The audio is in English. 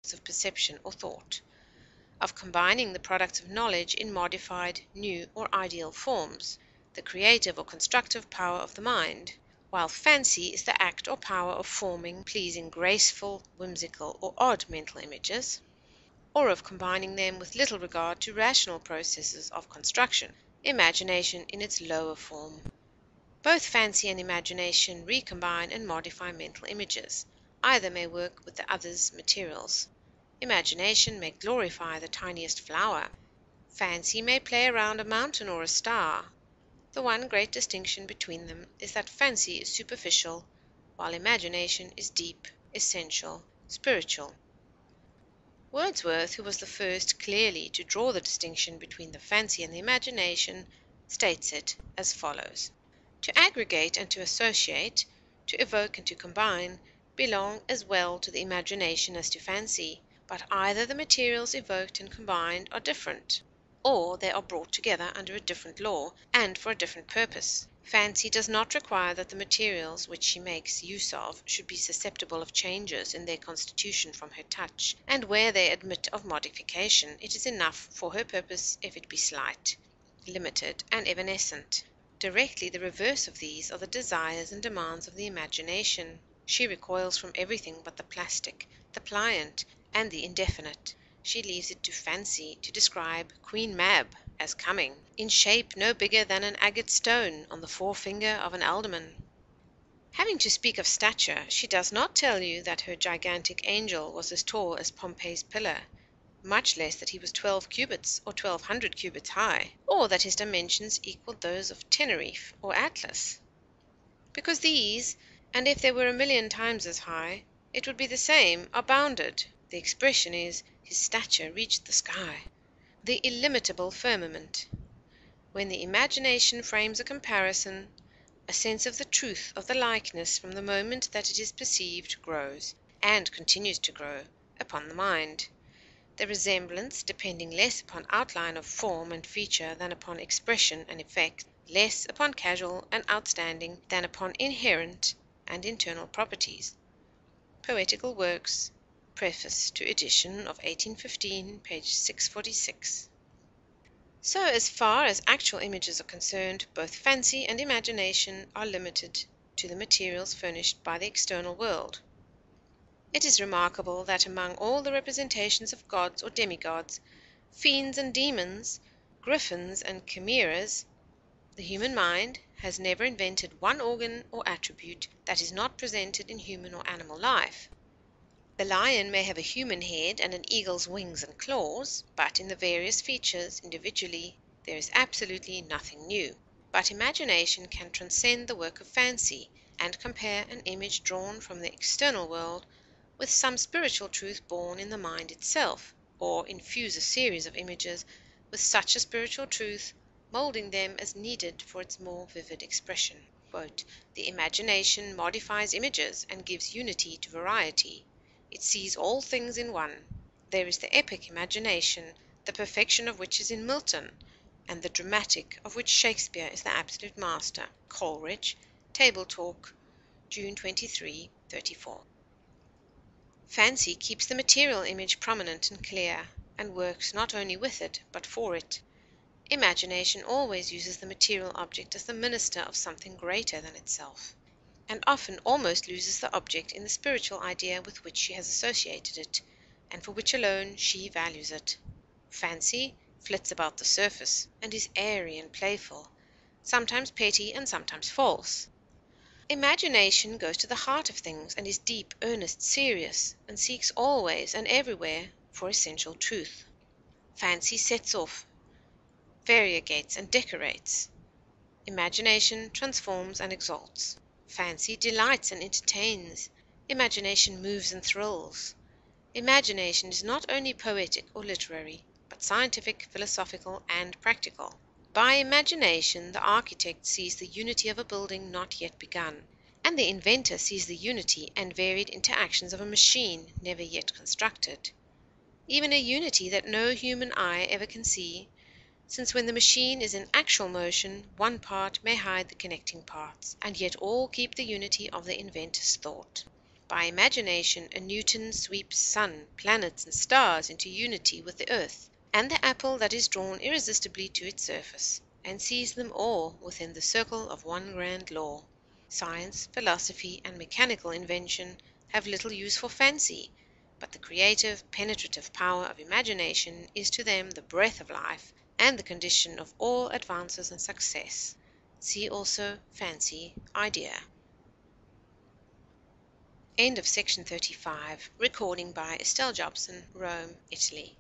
objects of perception or thought, of combining the products of knowledge in modified, new, or ideal forms, the creative or constructive power of the mind, while fancy is the act or power of forming pleasing, graceful, whimsical, or odd mental images, or of combining them with little regard to rational processes of construction, imagination in its lower form. Both fancy and imagination recombine and modify mental images; either may work with the other's materials. Imagination may glorify the tiniest flower; fancy may play around a mountain or a star. The one great distinction between them is that fancy is superficial, while imagination is deep, essential, spiritual. Wordsworth, who was the first clearly to draw the distinction between the fancy and the imagination, states it as follows: To aggregate and to associate, to evoke and to combine, belong as well to the imagination as to fancy, but either the materials evoked and combined are different, or they are brought together under a different law and for a different purpose. Fancy does not require that the materials which she makes use of should be susceptible of changes in their constitution from her touch, and where they admit of modification, it is enough for her purpose if it be slight, limited, and evanescent. Directly the reverse of these are the desires and demands of the imagination. She recoils from everything but the plastic, the pliant, and the indefinite. She leaves it to fancy to describe Queen Mab as coming, in shape no bigger than an agate stone on the forefinger of an alderman. Having to speak of stature, she does not tell you that her gigantic angel was as tall as Pompey's pillar, much less that he was 12 cubits or 1200 cubits high, or that his dimensions equaled those of Teneriffe or Atlas. Because these, and if they were 1,000,000 times as high, it would be the same, are bounded. The expression is, his stature reached the sky, the illimitable firmament. When the imagination frames a comparison, a sense of the truth of the likeness from the moment that it is perceived grows, and continues to grow, upon the mind. The resemblance depending less upon outline of form and feature than upon expression and effect, less upon casual and outstanding than upon inherent and internal properties. Poetical Works, Preface to edition of 1815, page 646. So, as far as actual images are concerned, both fancy and imagination are limited to the materials furnished by the external world. It is remarkable that among all the representations of gods or demigods, fiends and demons, griffins and chimeras, the human mind has never invented one organ or attribute that is not presented in human or animal life. The lion may have a human head and an eagle's wings and claws, but in the various features individually there is absolutely nothing new. But imagination can transcend the work of fancy, and compare an image drawn from the external world with some spiritual truth born in the mind itself, or infuse a series of images with such a spiritual truth, molding them as needed for its more vivid expression. The imagination modifies images and gives unity to variety. It sees all things in one. There is the epic imagination, the perfection of which is in Milton, and the dramatic, of which Shakespeare is the absolute master. Coleridge, Table Talk, June 23, 34. Fancy keeps the material image prominent and clear, and works not only with it, but for it. Imagination always uses the material object as the minister of something greater than itself, and often almost loses the object in the spiritual idea with which she has associated it, and for which alone she values it. Fancy flits about the surface, and is airy and playful, sometimes petty and sometimes false. Imagination goes to the heart of things, and is deep, earnest, serious, and seeks always and everywhere for essential truth. Fancy sets off, variegates, and decorates. Imagination transforms and exalts. Fancy delights and entertains. Imagination moves and thrills. Imagination is not only poetic or literary, but scientific, philosophical, and practical. By imagination the architect sees the unity of a building not yet begun, and the inventor sees the unity and varied interactions of a machine never yet constructed, even a unity that no human eye ever can see, since when the machine is in actual motion one part may hide the connecting parts, and yet all keep the unity of the inventor's thought. By imagination a Newton sweeps sun, planets, and stars into unity with the earth and the apple that is drawn irresistibly to its surface, and sees them all within the circle of one grand law. Science, philosophy, and mechanical invention have little use for fancy, but the creative, penetrative power of imagination is to them the breath of life and the condition of all advances and success. See also fancy, idea. End of section 35. Recording by Estelle Jobson, Rome, Italy.